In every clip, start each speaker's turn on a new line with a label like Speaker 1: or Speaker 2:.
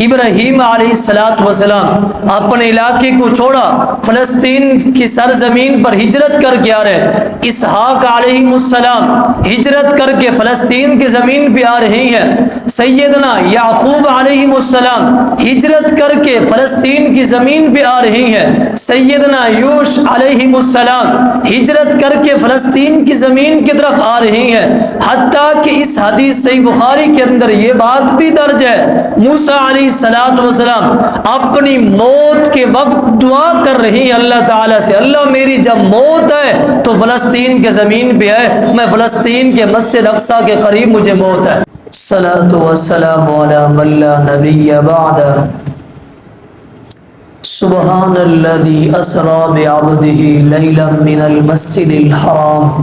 Speaker 1: ابراہیم علیہ السلام اپنے علاقے کو چھوڑا، فلسطین کی سرزمین پر ہجرت کر کے آ رہے۔ اسحاق علیہ السلام ہجرت کر کے فلسطین کی زمین پہ آ رہی ہیں۔ سیدنا یعقوب علیہ السلام ہجرت کر کے فلسطین کی زمین پہ آ رہی ہیں۔ سیدنا یوش علیہ السلام ہجرت کر کے فلسطین کی زمین کی طرف آ رہی ہیں۔ حتیٰ کہ اس حدیث صحیح بخاری کے اندر یہ بات بھی درج ہے، موسیٰ علیہ السلام اپنی موت کے وقت دعا کر رہی ہیں اللہ تعالیٰ سے، اللہ میری جب موت ہے تو فلسطین کے زمین پہ ہے، میں فلسطین کے مسجد اقصیٰ کے قریب مجھے موت ہے۔ الصلاۃ والسلام علی من لا نبی بعد۔ سبحان الذی اسری بعبدہ لیلا من المسجد الحرام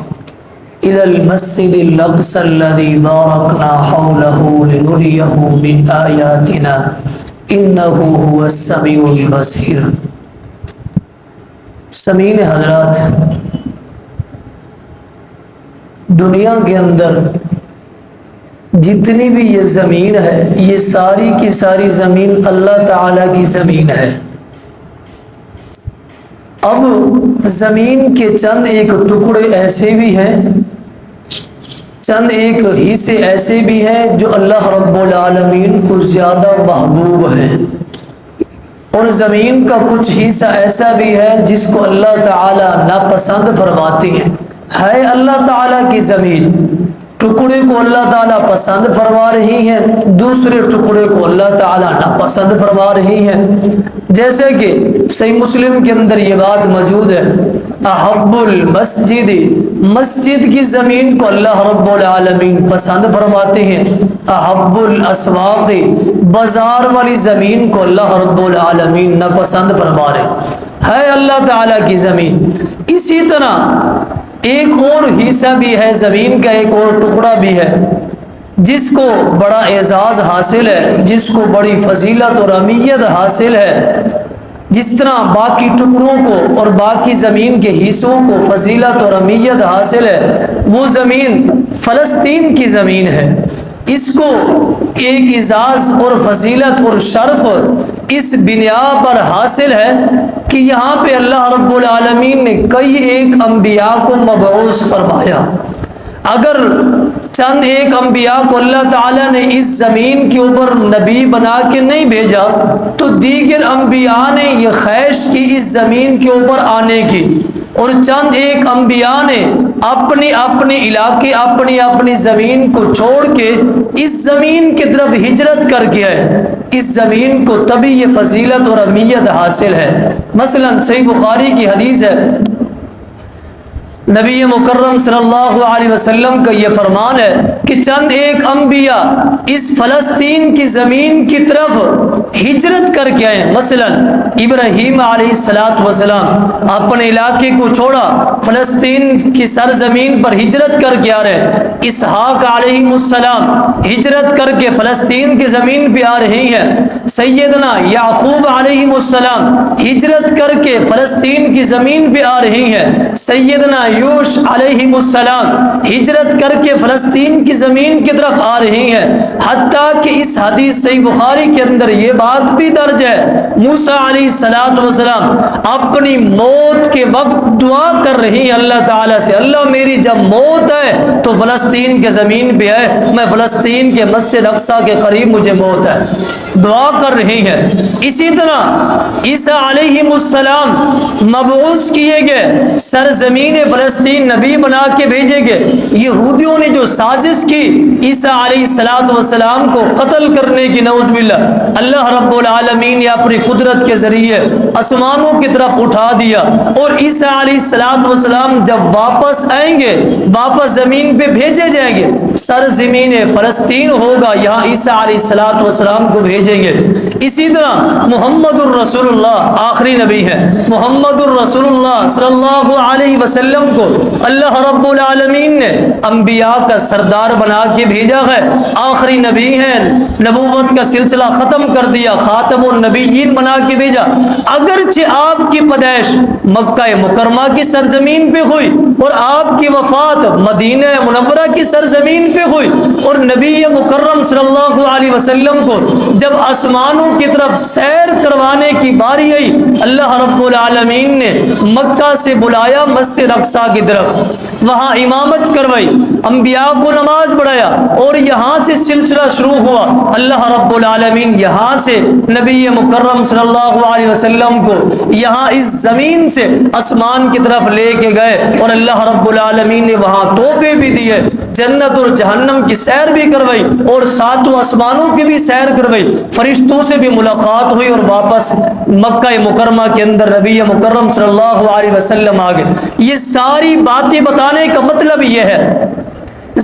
Speaker 1: إلى المسجد الأقصى الذي باركنا حوله لنريه من آياتنا إنه هو السميع البصير۔ سامعین حضرات، دنیا کے اندر جتنی بھی یہ زمین ہے، یہ ساری کی ساری زمین اللہ تعالیٰ کی زمین ہے۔ اب زمین کے چند ایک ٹکڑے ایسے بھی ہیں، چند ایک حصے ایسے بھی ہیں جو اللہ رب العالمین کو زیادہ محبوب ہیں، اور زمین کا کچھ حصہ ایسا بھی ہے جس کو اللہ تعالیٰ ناپسند فرماتے ہیں۔ ہے اللہ تعالیٰ کی زمین، ٹکڑے کو اللہ تعالیٰ پسند فرما رہی ہیں، دوسرے ٹکڑے کو اللہ تعالیٰ ناپسند فرما رہی ہیں۔ جیسے کہ صحیح مسلم کے اندر یہ بات موجود ہے، احب المسجد، مسجد کی زمین کو اللہ رب العالمین پسند فرماتے ہیں۔ احب الاسواق، بازار والی زمین کو اللہ رب العالمین ناپسند فرما رہے۔ ہے اللہ تعالیٰ کی زمین۔ اسی طرح ایک اور حصہ بھی ہے زمین کا، ایک اور ٹکڑا بھی ہے جس کو بڑا اعزاز حاصل ہے، جس کو بڑی فضیلت اور اہمیت حاصل ہے۔ جس طرح باقی ٹکڑوں کو اور باقی زمین کے حصوں کو فضیلت اور اہمیت حاصل ہے، وہ زمین فلسطین کی زمین ہے۔ اس کو ایک اعزاز اور فضیلت اور شرف اس بنا پر حاصل ہے کہ یہاں پہ اللہ رب العالمین نے کئی ایک انبیاء کو مبعوث فرمایا۔ اگر چند ایک انبیاء کو اللہ تعالیٰ نے اس زمین کے اوپر نبی بنا کے نہیں بھیجا تو دیگر انبیاء نے یہ خواہش کی اس زمین کے اوپر آنے کی، اور چند ایک انبیاء نے اپنے اپنے علاقے، اپنی اپنی زمین کو چھوڑ کے اس زمین کی طرف ہجرت کر کے آئے۔ اس زمین کو تبھی یہ فضیلت اور اہمیت حاصل ہے۔ مثلا صحیح بخاری کی حدیث ہے، نبی مکرم صلی اللہ علیہ وسلم کا یہ فرمان ہے کہ چند ایک انبیاء اس فلسطین کی زمین کی طرف ہجرت کر کے آئے۔ مثلا ابراہیم علیہ السلام اپنے علاقے کو چھوڑا، فلسطین کی سرزمین پر ہجرت کر کے آ رہے۔ اسحاق علیہ السلام ہجرت کر کے فلسطین کی زمین پہ آ رہی ہیں۔ سیدنا یعقوب علیہ السلام ہجرت کر کے فلسطین کی زمین پہ آ رہی ہیں۔ سیدنا یوش علیہ السلام ہجرت کر کے فلسطین کی زمین کی طرف آ رہی ہیں۔ حتیٰ کہ اس حدیث صحیح بخاری کے اندر یہ بات بھی درج ہے، موسیٰ علیہ السلام اپنی موت کے وقت دعا کر رہی ہیں اللہ تعالیٰ سے، اللہ میری جب موت ہے تو فلسطین کے زمین پہ ہے، میں فلسطین کے مسجد اقصیٰ کے قریب مجھے موت ہے، دعا کر رہی ہیں۔ اسی طرح عیسیٰ علیہ السلام مبعوث کیے گئے، سرزمین فلسطین نبی بنا کے بھیجے گئے۔ یہودیوں نے جو سازش کی عیسیٰ علیہ السلام کو قتل کرنے کی، نعوذ باللہ، اللہ رب العالمین نے اپنی قدرت کے ذریعے آسمانوں کی طرف اٹھا دیا، اور عیسیٰ علیہ السلام جب واپس آئیں گے، واپس زمین پہ بھیجے جائیں گے، سرزمین فلسطین ہوگا، یہاں عیسیٰ علیہ السلام کو بھیجیں گے۔ اسی طرح محمد الرسول اللہ آخری نبی ہے، محمد الرسول اللہ صلی اللہ علیہ وسلم کو اللہ رب العالمین نے انبیاء کا سردار بنا کے بھیجا ہے، آخری نبی ہیں، نبوت کا سلسلہ ختم کر دیا، خاتم النبیین بنا کے بھیجا۔ اگرچہ آپ کی پیدائش مکہ مکرمہ کی سرزمین پہ ہوئی اور آپ کی وفات مدینہ منورہ کی سرزمین پہ ہوئی، اور نبی مکرم صلی اللہ علیہ وسلم کو جب آسمانوں کی طرف سیر کروانے کی باری آئی، اللہ رب العالمین نے مکہ سے بلایا مسجد اقصی کی طرف، وہاں امامت کروائی، انبیاء کو نماز پڑھایا، اور یہاں سے سلسلہ شروع ہوا۔ اللہ رب العالمین یہاں سے نبی مکرم صلی اللہ علیہ وسلم کو یہاں اس زمین سے آسمان کی طرف لے کے گئے، اور اللہ رب العالمین نے وہاں تحفے بھی دیے، جنت اور جہنم کی سیر بھی کروائی، اور ساتوں آسمانوں کی بھی سیر کروائی، فرشتوں سے بھی ملاقات ہوئی، اور واپس مکہ مکرمہ کے اندر نبی مکرم صلی اللہ علیہ وسلم آ گئے۔ یہ ساری باتیں بتانے کا مطلب یہ ہے،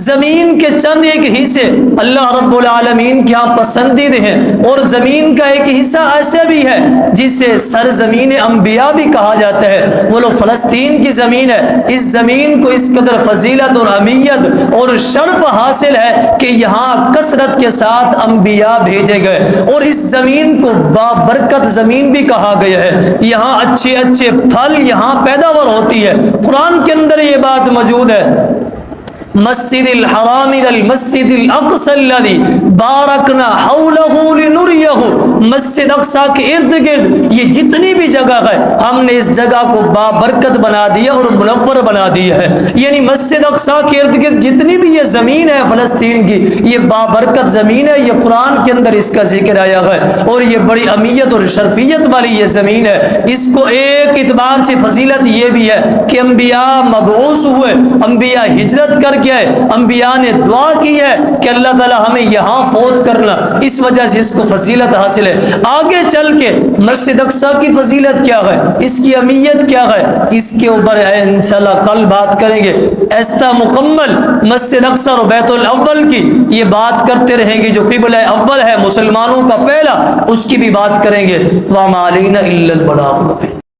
Speaker 1: زمین کے چند ایک حصے اللہ رب العالمین کے ہاں پسندیدہ ہیں، اور زمین کا ایک حصہ ایسا بھی ہے جسے سرزمین انبیاء بھی کہا جاتا ہے، وہ لوگ فلسطین کی زمین ہے۔ اس زمین کو اس قدر فضیلت اور اہمیت اور شرف حاصل ہے کہ یہاں کثرت کے ساتھ انبیاء بھیجے گئے، اور اس زمین کو بابرکت زمین بھی کہا گیا ہے۔ یہاں اچھے اچھے پھل یہاں پیداوار ہوتی ہے۔ قرآن کے اندر یہ بات موجود ہے، مسجد الحرام المسجد الاقصى الذي بارکنا حولہ لنریہ، مسجد اقصی کے ارد گرد یہ جتنی بھی جگہ ہے ہم نے اس جگہ کو بابرکت بنا دیا اور منور بنا دیا ہے، یعنی مسجد اقصی کے ارد گرد جتنی بھی یہ زمین ہے فلسطین کی، یہ بابرکت زمین ہے۔ یہ قرآن کے اندر اس کا ذکر آیا ہے، اور یہ بڑی اہمیت اور شرفیت والی یہ زمین ہے۔ اس کو ایک اعتبار سے فضیلت یہ بھی ہے کہ انبیاء مبعوث ہوئے، انبیاء ہجرت کر کے آئے، انبیاء نے دعا کی ہے کہ اللہ تعالی ہمیں یہاں فوت کرنا، اس وجہ سے اس کو فضیلت حاصل ہے۔ آگے چل کے مسجد اقصی کی فضیلت کیا ہے، اس کی اہمیت کیا ہے، اس کے اوپر انشاءاللہ کل بات کریں گے۔ ایسا مکمل مسجد اقصی اور بیت الاول کی یہ بات کرتے رہیں گے، جو قبلہ اول ہے مسلمانوں کا پہلا، اس کی بھی بات کریں گے۔ وَمَا عَلَيْنَا إِلَّا الْبَلَاغُ۔